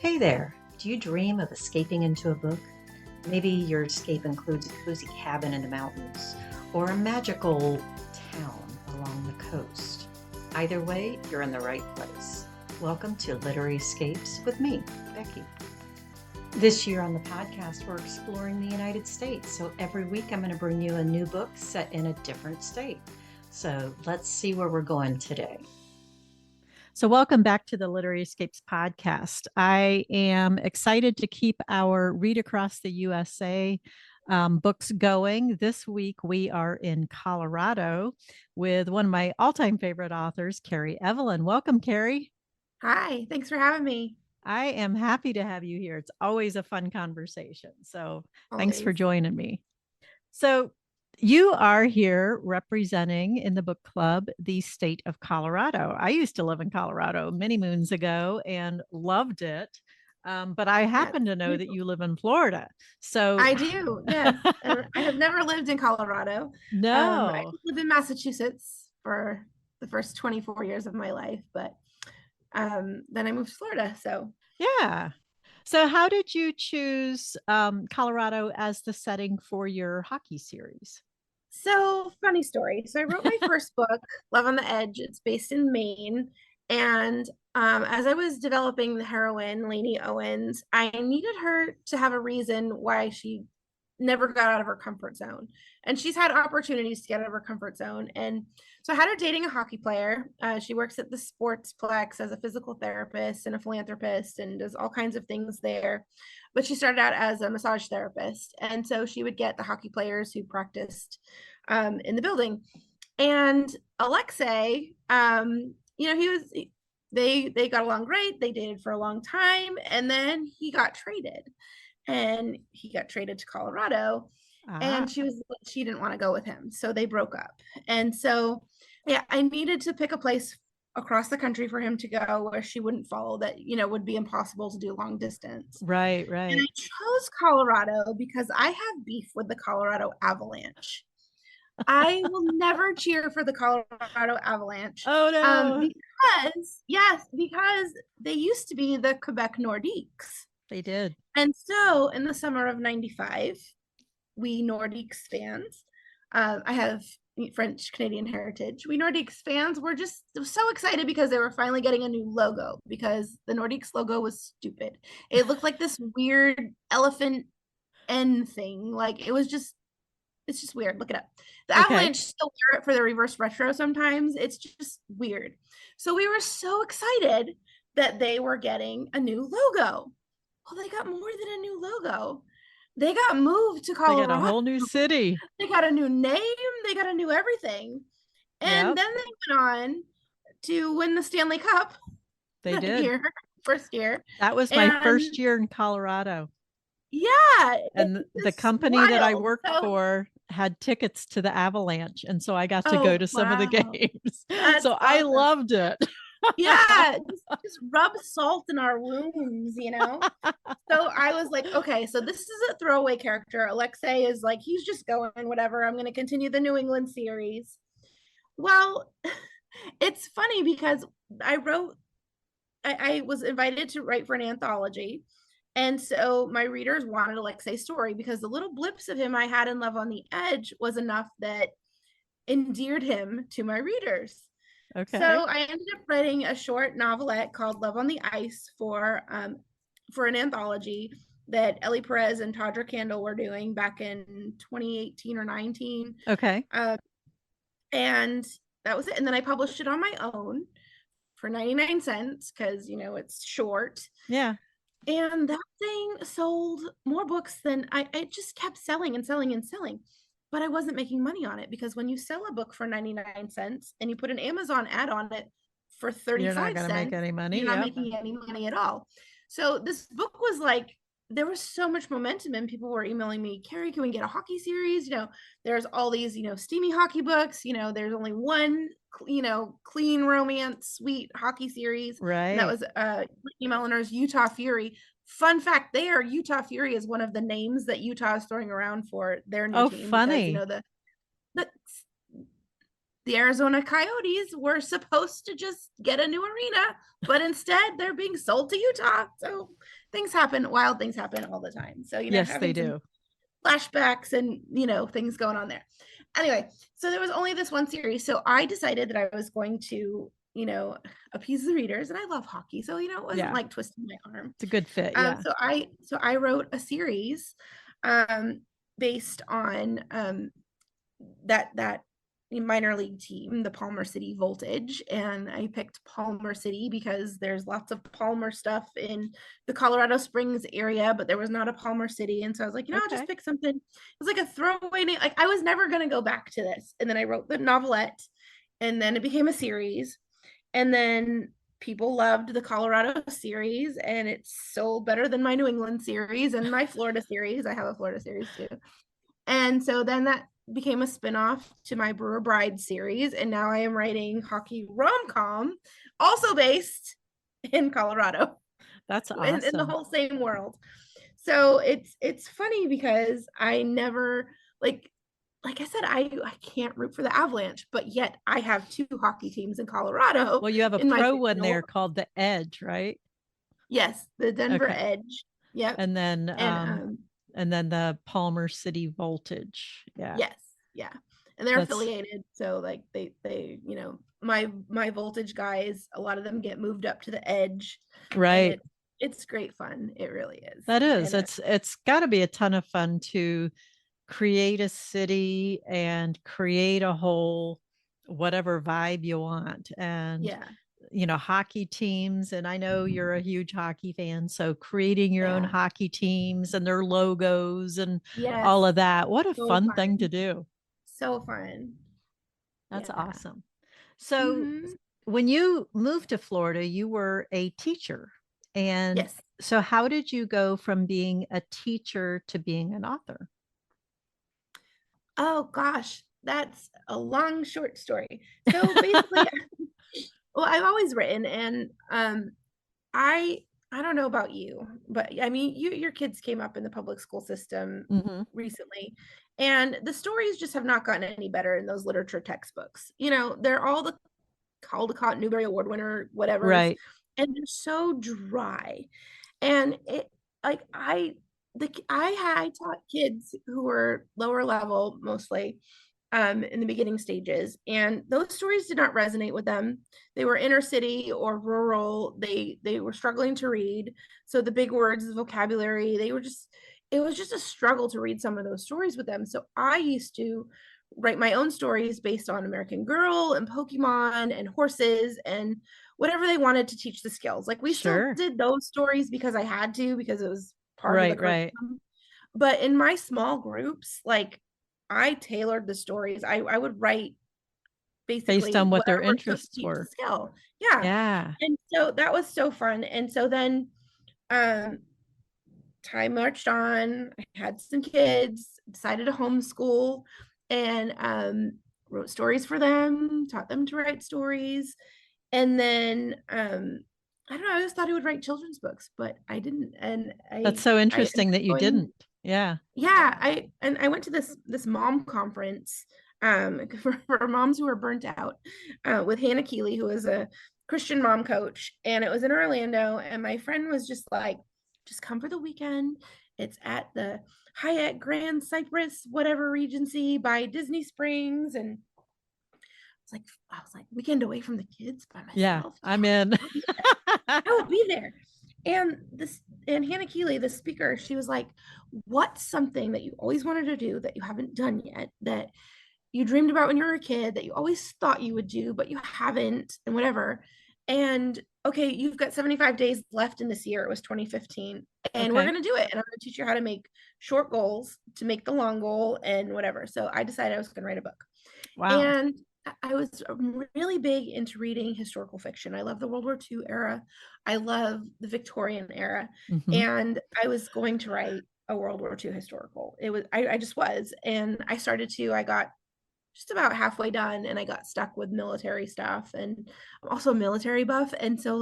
Hey there, do you dream of escaping into a book? Maybe your escape includes a cozy cabin in the mountains or a magical town along the coast. Either way, you're in the right place. Welcome to Literary Escapes with me, Becky. This year on the podcast, we're exploring the United States. So every week I'm going to bring you a new book set in a different state. So let's see where we're going today. So, welcome back to the Literary Escapes podcast. I am excited to keep our Read Across the USA books going. This week, we are in Colorado with one of my all time favorite authors, Kerry Evelyn. Welcome, Kerry. Hi, thanks for having me. I am happy to have you here. It's always a fun conversation. So, thanks for Always. joining me. So, you are here representing in the book club the state of Colorado. I used to live in Colorado many moons ago and loved it. But I happen to know that you live in Florida. So I do, yes. I have never lived in Colorado. I no. lived in Massachusetts for the first 24 years of my life, but then I moved to Florida. So Yeah. So how did you choose Colorado as the setting for your hockey series? So funny story. So I wrote my first book, Love on the Edge. It's based in Maine. And as I was developing the heroine, Lainey Owens, I needed her to have a reason why she never got out of her comfort zone. And she's had opportunities to get out of her comfort zone. And so I had her dating a hockey player. She works at the Sportsplex as a physical therapist and a philanthropist and does all kinds of things there. But she started out as a massage therapist. And so she would get the hockey players who practiced in the building. And Alexei, they got along great. They dated for a long time. And then he got traded. And he got traded to Colorado. And she didn't want to go with him. So they broke up. And so, yeah, I needed to pick a place across the country for him to go where she wouldn't follow that, would be impossible to do long distance. Right. And I chose Colorado because I have beef with the Colorado Avalanche. I will never cheer for the Colorado Avalanche. Oh, no. Because they used to be the Quebec Nordiques. They did. And so in the summer of 95, we Nordiques fans, I have French Canadian heritage. We Nordiques fans were just so excited because they were finally getting a new logo because the Nordiques logo was stupid. It looked like this weird elephant N thing. Like it's just weird. Look it up. The Avalanche still wear it for the reverse retro sometimes. It's just weird. So we were so excited that they were getting a new logo. Well, they got more than a new logo. They got moved to Colorado. They got a whole new city. They got a new name. They got a new everything. And then they went on to win the Stanley Cup. They did. First year. That was my first year in Colorado. Yeah. And the company that I worked for had tickets to the Avalanche. And so I got to go to some of the games. So awesome. I loved it. Yeah, just rub salt in our wounds, So I was like, okay, so this is a throwaway character. Alexei is like, he's just going, whatever. I'm going to continue the New England series. Well, it's funny because I was invited to write for an anthology. And so my readers wanted Alexei's story because the little blips of him I had in Love on the Edge was enough that endeared him to my readers. Okay. So I ended up writing a short novelette called Love on the Ice for an anthology that Ellie Perez and Tadra Candle were doing back in 2018 or 19. Okay. And that was it. And then I published it on my own for 99 cents because, it's short. Yeah. And that thing sold more books than it just kept selling and selling and selling. But I wasn't making money on it because when you sell a book for 99 cents and you put an Amazon ad on it for 35 cents, you're not going to make any money. You're not making any money at all. So this book was like, there was so much momentum and people were emailing me, Kerry, can we get a hockey series? There's all these, steamy hockey books. There's only one, clean romance, sweet hockey series. Right. And that was Brittany Melinor's Utah Fury. Fun fact there, Utah Fury is one of the names that Utah is throwing around for their new team. Funny. Because, the Arizona Coyotes were supposed to just get a new arena, but instead they're being sold to Utah. So things happen, wild things happen all the time. So, Yes, they having some do. flashbacks and, things going on there. Anyway, so there was only this one series. So I decided that I was going to, appease the readers, and I love hockey. So, it wasn't like twisting my arm. It's a good fit. Yeah. So I wrote a series based on that minor league team, the Palmer City Voltage. And I picked Palmer City because there's lots of Palmer stuff in the Colorado Springs area, but there was not a Palmer City. And so I was like, I'll just pick something. It was like a throwaway name. Like, I was never going to go back to this. And then I wrote the novelette, and then it became a series. And then people loved the Colorado series, and it's sold better than my New England series and my Florida series. I have a Florida series too. And so then that became a spinoff to my Brewer Bride series. And now I am writing hockey rom-com, also based in Colorado. That's awesome. In the whole same world. So it's funny because I never, like I said, I can't root for the Avalanche, but yet I have two hockey teams in Colorado. Well, you have a pro one there called the Edge, right? Yes, the Denver Edge. Yep. And then the Palmer City Voltage. Yeah. Yes. Yeah. And they're affiliated. So like they my Voltage guys, a lot of them get moved up to the Edge. Right. It's great fun. It really is. That is. And it's got to be a ton of fun to create a city and create a whole whatever vibe you want. And hockey teams, and I know you're a huge hockey fan, so creating your own hockey teams and their logos and all of that. What a fun thing to do. So fun. That's awesome. So when you moved to Florida, you were a teacher. And so how did you go from being a teacher to being an author? Oh gosh, that's a long, short story. So basically, well, I've always written, and I don't know about you, but I mean, your kids came up in the public school system recently, and the stories just have not gotten any better in those literature textbooks. They're all the Caldecott Newbery Award winner, whatever, right? And they're so dry, and I taught kids who were lower level mostly in the beginning stages, and those stories did not resonate with them. They were inner city or rural. They were struggling to read, so the big words, the vocabulary, it was just a struggle to read some of those stories with them. So I used to write my own stories based on American Girl and Pokemon and horses and whatever they wanted to teach the skills. Like we still did those stories because I had to, because it was part of the curriculum. But in my small groups, like I tailored the stories. I would write basically based on what their interests were. Skill. Yeah. And so that was so fun. And so then time marched on. I had some kids, decided to homeschool, and wrote stories for them, taught them to write stories. And then I don't know, I just thought I would write children's books, but I didn't. And that's so interesting that you didn't. Yeah. I went to this mom conference for moms who are burnt out with Hannah Keeley, who is a Christian mom coach, and it was in Orlando. And my friend was just like, just come for the weekend. It's at the Hyatt Grand Cypress, whatever Regency by Disney Springs. And I was like, weekend away from the kids by myself. Yeah, I'm in. I will be there. And Hannah Keeley, the speaker, she was like, what's something that you always wanted to do that you haven't done yet, that you dreamed about when you were a kid, that you always thought you would do, but you haven't, and whatever. And okay, you've got 75 days left in this year. It was 2015. And we're going to do it. And I'm going to teach you how to make short goals to make the long goal and whatever. So I decided I was going to write a book. Wow. And I was really big into reading historical fiction. I love the World War II era. I love the Victorian era. And I was going to write a World War II historical. I just was. And I got just about halfway done, and I got stuck with military stuff, and I'm also a military buff. And so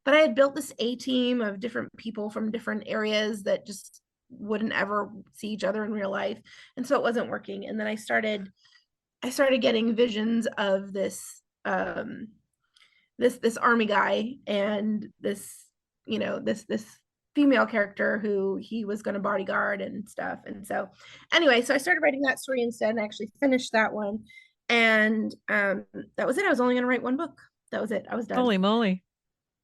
but I had built this A team of different people from different areas that just wouldn't ever see each other in real life. And so it wasn't working. And then I started I started getting visions of this army guy and this, this female character who he was going to bodyguard and stuff. And so anyway, so I started writing that story instead and actually finished that one. And that was it. I was only going to write one book. That was it. I was done. Holy moly.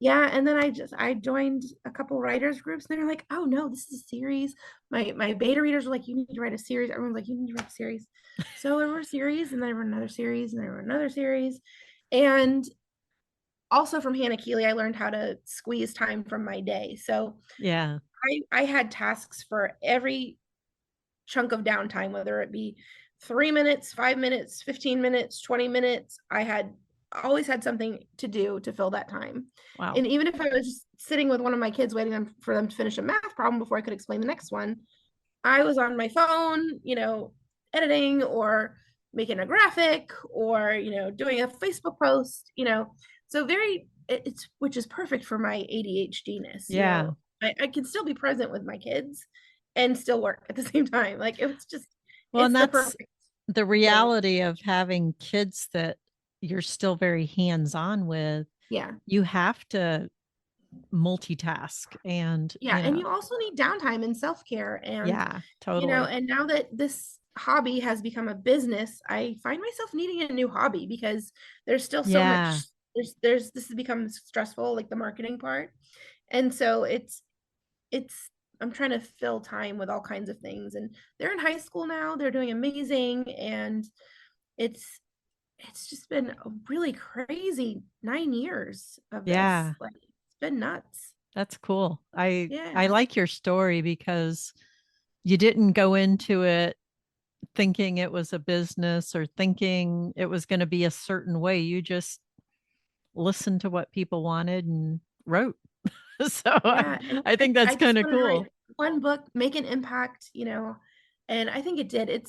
Yeah. And then I joined a couple writers groups and they're like, oh no, this is a series. My beta readers were like, you need to write a series. Everyone's like, you need to write a series. So I wrote a series and then I wrote another series and I wrote another series. And also from Hannah Keeley, I learned how to squeeze time from my day. So Yeah. I had tasks for every chunk of downtime, whether it be 3 minutes, 5 minutes, 15 minutes, 20 minutes. Always had something to do to fill that time. Wow. And even if I was just sitting with one of my kids waiting for them to finish a math problem before I could explain the next one, I was on my phone, editing or making a graphic or, doing a Facebook post, so it's which is perfect for my ADHD-ness. Yeah. I can still be present with my kids and still work at the same time. Like it was just, well, it's and the that's perfect the reality of having kids that you're still very hands-on with. Yeah. You have to multitask and and you also need downtime and self-care and yeah, totally. and now that this hobby has become a business, I find myself needing a new hobby because there's still so much this has become stressful, like the marketing part. And so it's I'm trying to fill time with all kinds of things, and they're in high school now, they're doing amazing, and it's just been a really crazy 9 years of this. Like it's been nuts. That's cool. I like your story because you didn't go into it thinking it was a business or thinking it was going to be a certain way. You just listened to what people wanted and wrote. So I think that's kind of cool. One book, make an impact, and I think it did.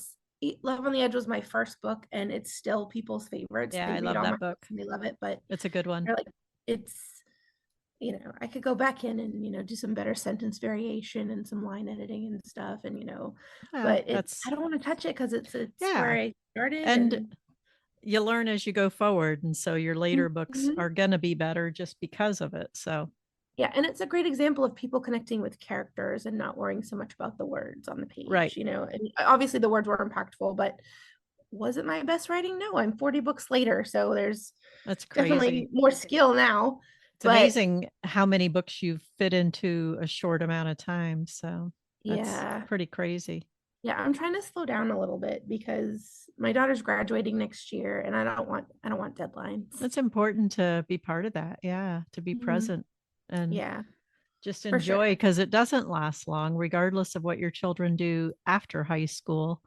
Love on the Edge was my first book, and it's still people's favorites. Yeah, they I read love all that my book. books and they love it, but it's a good one. They're like, it's, I could go back in and, do some better sentence variation and some line editing and stuff. And, but I don't want to touch it because it's where I started. And you learn as you go forward. And so your later books are going to be better just because of it. So yeah, and it's a great example of people connecting with characters and not worrying so much about the words on the page, right. And obviously the words were impactful, but was it my best writing? No, I'm 40 books later, so that's crazy. Definitely more skill now. It's amazing how many books you fit into a short amount of time. So that's pretty crazy. Yeah, I'm trying to slow down a little bit because my daughter's graduating next year and I don't want deadlines. It's important to be part of that. Yeah, to be present and just enjoy because it doesn't last long, regardless of what your children do after high school.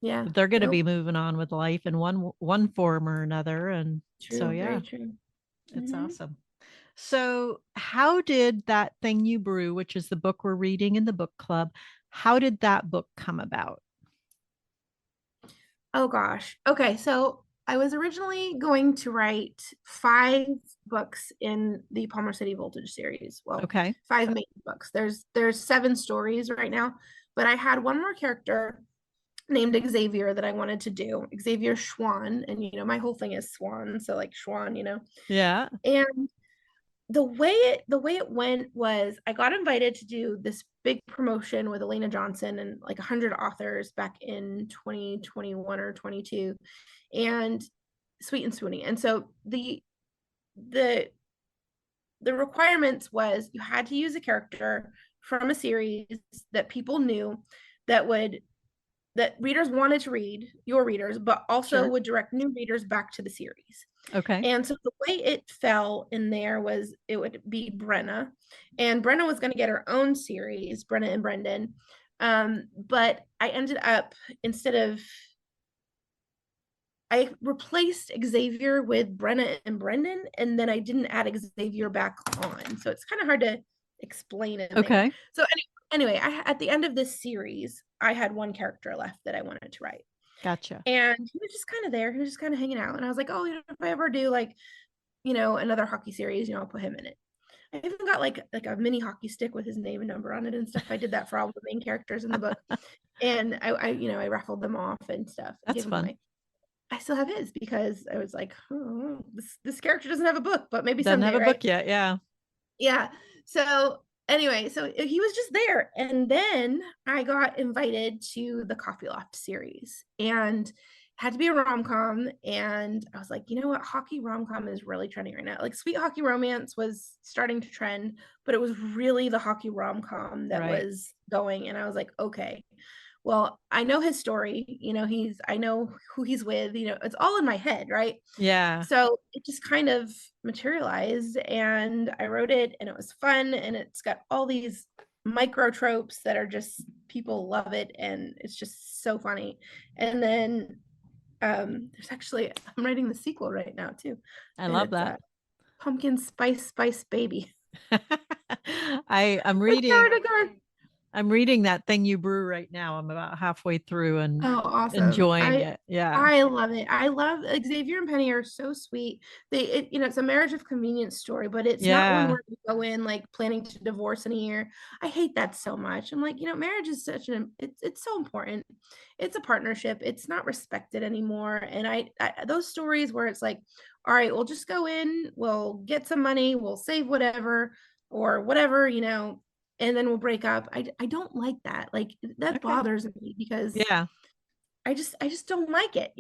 Yeah, they're going to be moving on with life in one form or another. And very true. It's awesome. So how did that Thing You Brew, which is the book we're reading in the book club, how did that book come about? Oh gosh. Okay, so I was originally going to write 5 books in the Palmer City Voltage series. Well, 5 main books. There's 7 stories right now, but I had one more character named Xavier that I wanted to do. Xavier Schwan, and my whole thing is Swan, so like Schwan, Yeah. And the way it went was I got invited to do this big promotion with Elena Johnson and like 100 authors back in 2021 or 22, and Sweet and Swoony. And so the requirements was you had to use a character from a series that people knew that readers wanted to read, your readers, but also would direct new readers back to the series. Okay. And so the way it fell in there was it would be Brenna, and Brenna was going to get her own series, Brenna and Brendan. But I ended up, I replaced Xavier with Brenna and Brendan, and then I didn't add Xavier back on. So it's kind of hard to explain it. Okay. So anyway, at the end of this series, I had one character left that I wanted to write. Gotcha. And he was just kind of there. He was just kind of hanging out. And I was like, oh, if I ever do like, another hockey series, I'll put him in it. I even got like a mini hockey stick with his name and number on it and stuff. I did that for all the main characters in the book. And I raffled them off and stuff. That's fun. I still have his because I was like, oh, this character doesn't have a book, but maybe Doesn't someday, have a right? book yet. Yeah. Yeah. So anyway, so he was just there. And then I got invited to the Coffee Loft series and had to be a rom-com. And I was like, you know what? Hockey rom-com is really trending right now. Like Sweet Hockey Romance was starting to trend, but it was really the hockey rom-com that Right. was going. And I was like, okay, well, I know his story, I know who he's with, it's all in my head, right? Yeah. So it just kind of materialized and I wrote it and it was fun and it's got all these micro tropes that are just people love it and it's just so funny. And then there's actually I'm writing the sequel right now too. I And love it's that. Pumpkin Spice Baby. I'm With reading Kara Dagar. I'm reading that Thing You Brew right now. I'm about halfway through and Oh, awesome. enjoying it. Yeah. I love it. I love Xavier and Penny are so sweet. It's a marriage of convenience story, but it's not one Yeah. where you go in like planning to divorce in a year. I hate that so much. I'm like, marriage is it's so important. It's a partnership. It's not respected anymore. And I those stories where it's like, all right, we'll just go in, we'll get some money, we'll save whatever or whatever, and then we'll break up. I don't like that. Like that Okay. bothers me because Yeah. I just don't like it,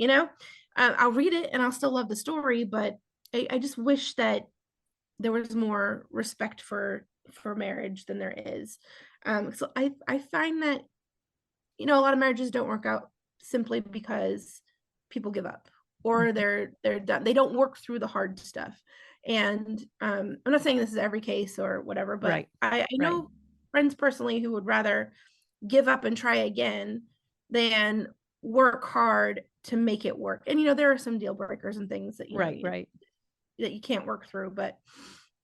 I'll read it and I'll still love the story, but I just wish that there was more respect for marriage than there is. So I find that a lot of marriages don't work out simply because people give up or Mhm. they're done. They don't work through the hard stuff. And I'm not saying this is every case or whatever, but Right. I Right. know friends personally who would rather give up and try again than work hard to make it work. And there are some deal breakers and things that Right. Right. that you can't work through, but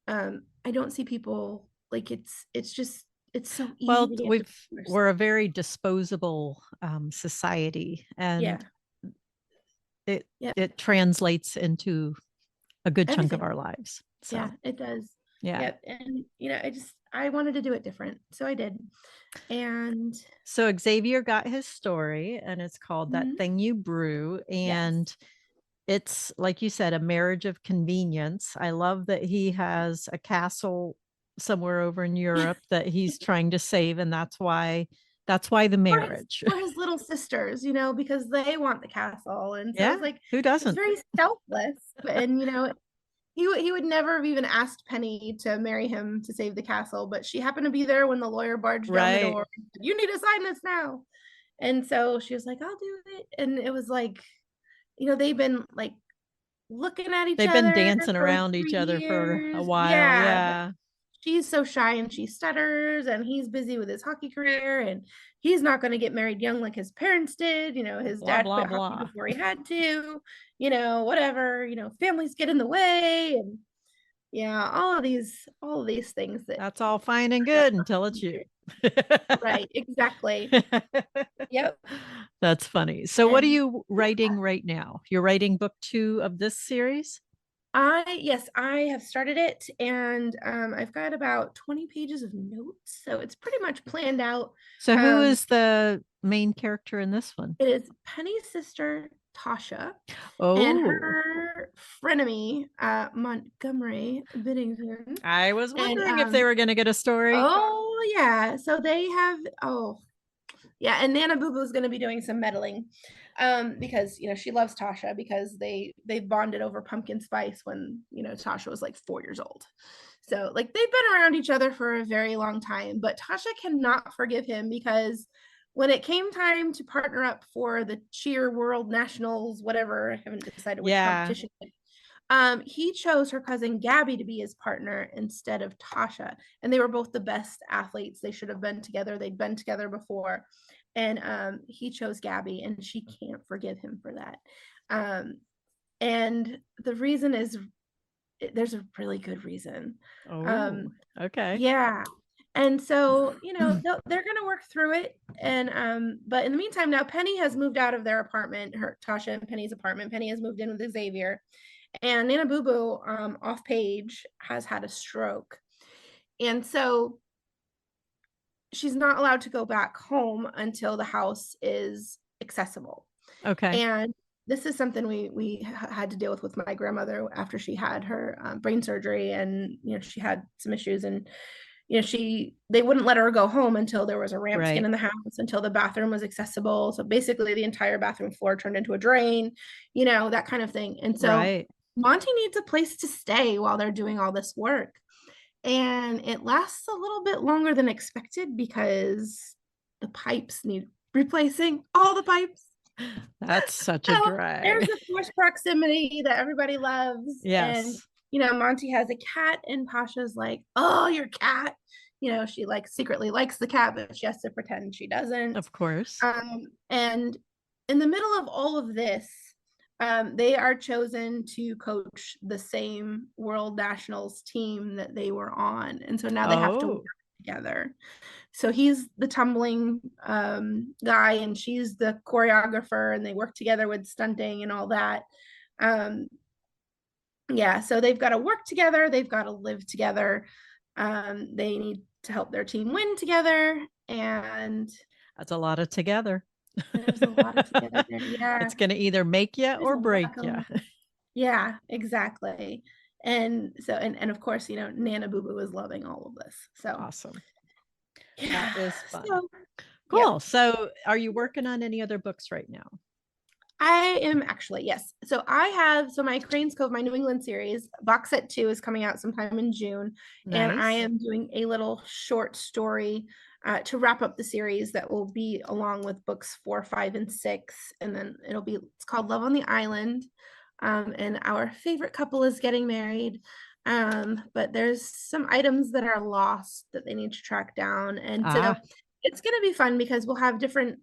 I don't see people like it's just it's so easy Well, to get divorced. we're a very disposable society, Yeah. and it Yeah. it translates into a good chunk of Everything. our lives. Yeah, So it does. yeah. Yep. And I wanted to do it different. So I did. And So Xavier got his story, and it's called That mhm, Thing You Brew, yes. and it's like you said, a marriage of convenience. I love that he has a castle somewhere over in Europe that he's trying to save, and that's why the For his marriage. for his little sisters, because they want the castle. And so Yeah, it's like who it's doesn't? very selfless. And he would never have even asked Penny to marry him to save the castle, but she happened to be there when the lawyer barged down the Right. door and said, "You need to sign this now." And so she was like, "I'll do it." And it was like, they've been like looking at each They've been other dancing for like around each 3 other for a years. while. Yeah, but Yeah. she's so shy and she stutters and he's busy with his hockey career and he's not going to get married young like his parents did. His Blah, dad blah, quit hockey blah. before he had to, whatever, families get in the way and yeah, all of these things that That's all fine and don't good until it's you. right, exactly. Yep. That's funny. So what are And you writing right now? You're writing book 2 of this series? yes, I have started it and I've got about 20 pages of notes. So it's pretty much planned out. So who Um, is the main character in this one? it is Penny's sister, Tasha, and Oh, her frenemy, Montgomery Biddington. I was And wondering if they were going to get a story. oh yeah, so they have yeah, and Nana Boo Boo is going to be doing some meddling, because she loves Tasha because they bonded over pumpkin spice when Tasha was like 4 years old. So like they've been around each other for a very long time, but Tasha cannot forgive him because when it came time to partner up for the cheer world nationals, whatever, I haven't decided which Yeah. competition. He chose her cousin Gabby to be his partner instead of Tasha, and they were both the best athletes. They should have been together. They'd been together before, and he chose Gabby, and she can't forgive him for that. And the reason is there's a really good reason. Oh, Um, okay. yeah. And so, they're gonna work through it. And but in the meantime, now Penny has moved out of their apartment, her Tasha and Penny's apartment. Penny has moved in with Xavier. And Nana Boo Boo, off page, has had a stroke. And so she's not allowed to go back home until the house is accessible. Okay. And this is something we had to deal with my grandmother after she had her brain surgery, and she had some issues, and they wouldn't let her go home until there was a ramp skin in the house, until the bathroom was accessible. So basically the entire bathroom floor turned into a drain, that kind of thing. And so Monty needs a place to stay while they're doing all this work. And it lasts a little bit longer than expected because the pipes need replacing, all the pipes. That's such a drag. There's a forced proximity that everybody loves. Yes. And Monty has a cat, and Pasha's like, oh, your cat. She secretly likes the cat, but she has to pretend she doesn't. Of course. And in the middle of all of this, they are chosen to coach the same World Nationals team that they were on. And so now they have to work together. So he's the tumbling guy, and she's the choreographer, and they work together with stunting and all that. So they've got to work together. They've got to live together. They need to help their team win together. And that's a lot of together. There's a lot of together there. Yeah. It's going to either make you or break you. Yeah, exactly. And so, and of course, Nana Boo Boo is loving all of this. So awesome. Yeah. That is fun. Cool. Yep. So are you working on any other books right now? I am actually, yes. So my Crane's Cove, my New England series, box set 2 is coming out sometime in June. Nice. And I am doing a little short story to wrap up the series that will be along with books 4, 5, and 6. And then it's called Love on the Island. And our favorite couple is getting married. But there's some items that are lost that they need to track down. And so it's going to be fun because we'll have different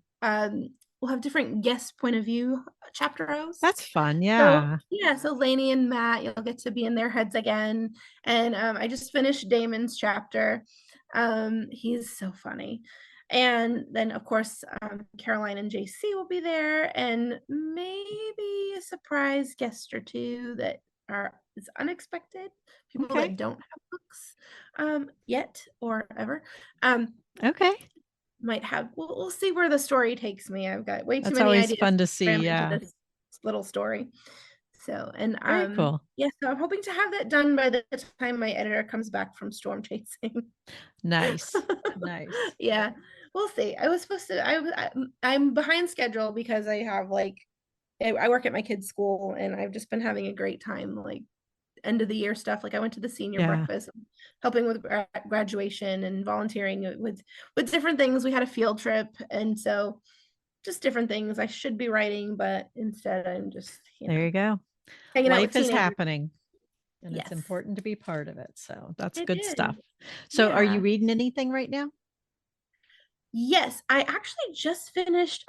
guest point of view chapteros. That's fun. Yeah. So Lainey and Matt, you'll get to be in their heads again. And I just finished Damon's chapter. He's so funny. And then of course, Caroline and JC will be there, and maybe a surprise guest or two that is unexpected. People that don't have books yet or ever. Might have. We'll see where the story takes me. I've got way too many ideas. That's always fun to see. Yeah, this little story. So, and very cool. Yeah, so I'm hoping to have that done by the time my editor comes back from storm chasing. Nice. Yeah, we'll see. I was supposed to. I'm behind schedule because I have I work at my kids' school, and I've just been having a great time end of the year stuff. I went to the senior breakfast, helping with graduation and volunteering with different things. We had a field trip, and so just different things I should be writing, but instead I'm just there you go. Life is happening, and it's important to be part of it. So that's good stuff. So are you reading anything right now? Yes, I actually just finished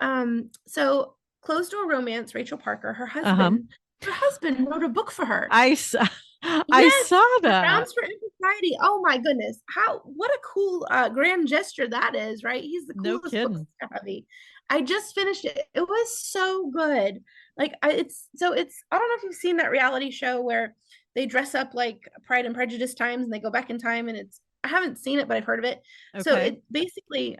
so Closed Door Romance, Rachel Parker, her husband wrote a book for her. I saw that. Grounds for Impropriety. Oh my goodness. What a cool grand gesture that is, right? He's the coolest book heavy. I just finished it. It was so good. I don't know if you've seen that reality show where they dress up like Pride and Prejudice times and they go back in time, and I haven't seen it, but I've heard of it. So it basically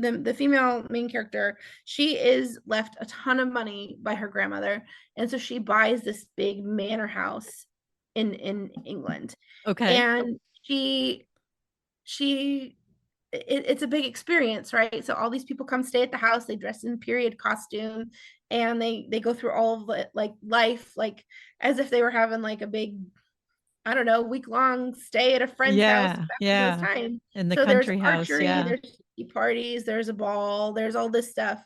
the female main character, she is left a ton of money by her grandmother, and so she buys this big manor house in England. And it's a big experience, right? So all these people come stay at the house, they dress in period costume, and they go through all of the life as if they were having a big, I don't know, week-long stay at a friend's house time. In the country house. There's archery, there's parties, there's a ball, there's all this stuff,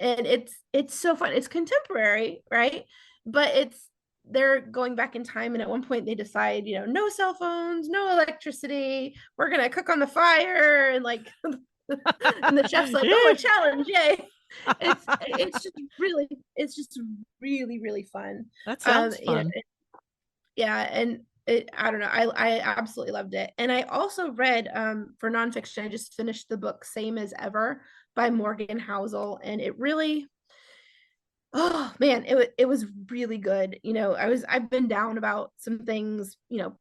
and it's so fun. It's contemporary, right? But they're going back in time, and at one point they decide, no cell phones, no electricity, we're gonna cook on the fire, and and the chef's oh, a challenge, yay. It's just really, really fun. That sounds fun. And I don't know, I absolutely loved it. And I also read for nonfiction, I just finished the book Same as Ever by Morgan Housel, and it really, oh man, it was really good. I've been down about some things,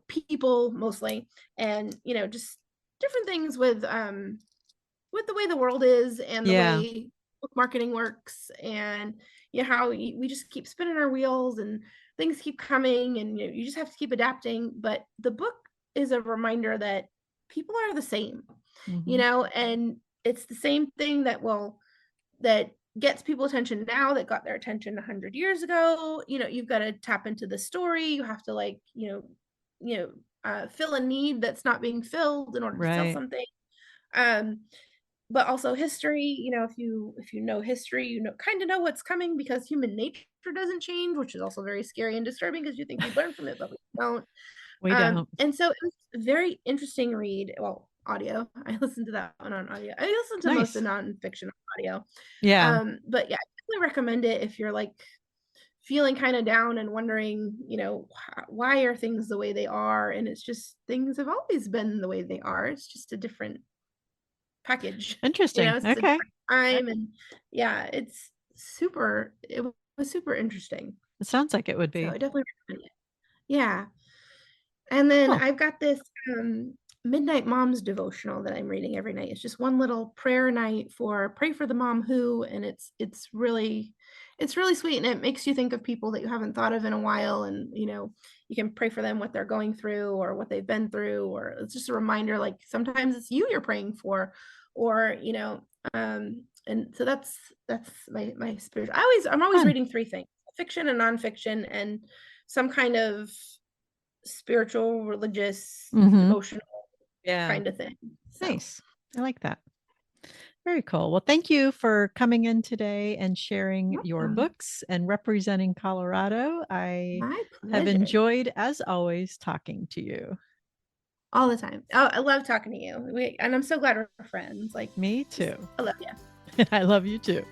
people mostly, and just different things with with the way the world is and the Yeah. way book marketing works, and how we just keep spinning our wheels and things keep coming, and you just have to keep adapting. But the book is a reminder that people are the same, Mhm. and it's the same thing that gets people attention now that got their attention 100 years ago. You've got to tap into the story. You have to fill a need that's not being filled in order to sell Right. something. But also history, if you know history, kind of know what's coming, because human nature doesn't change, which is also very scary and disturbing, because you think we learn from it, but we don't. We don't. And so it was a very interesting read. Well, audio. I listened to that one on audio. I listened to most Nice. of nonfiction on audio. Yeah. But yeah, I definitely recommend it if you're like feeling kind of down and wondering, why are things the way they are? And it's just, things have always been the way they are. It's just a different package. Interesting. It's a Okay. different time, and yeah, it was super interesting. It sounds like it would So be. I definitely recommend it. Yeah. And then Cool. I've got this Midnight Moms devotional that I'm reading every night. It's just one little prayer night for pray for the mom who, and it's really sweet, and it makes you think of people that you haven't thought of in a while, and you can pray for them, what they're going through or what they've been through, or it's just a reminder, like sometimes it's you're praying for, or and so that's my spirit. I'm always Fun. reading three things: fiction and nonfiction, and some kind of spiritual, religious, Mhm. devotional Yeah. kind of thing. So Nice. I like that. Very cool. Well, thank you for coming in today and sharing your welcome. books and representing Colorado. I My have pleasure. enjoyed, as always, talking to you. All the time. Oh, I love talking to you. And I'm so glad we're friends. Like, Me just, too. I love you. I love you too.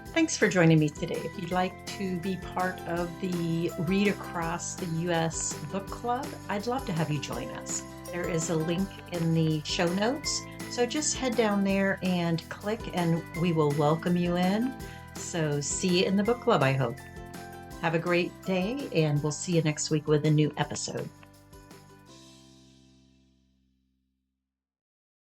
Thanks for joining me today. If you'd like to be part of the Read Across the U.S. Book Club, I'd love to have you join us. There is a link in the show notes, so just head down there and click, and we will welcome you in. So see you in the book club, I hope. Have a great day, and we'll see you next week with a new episode.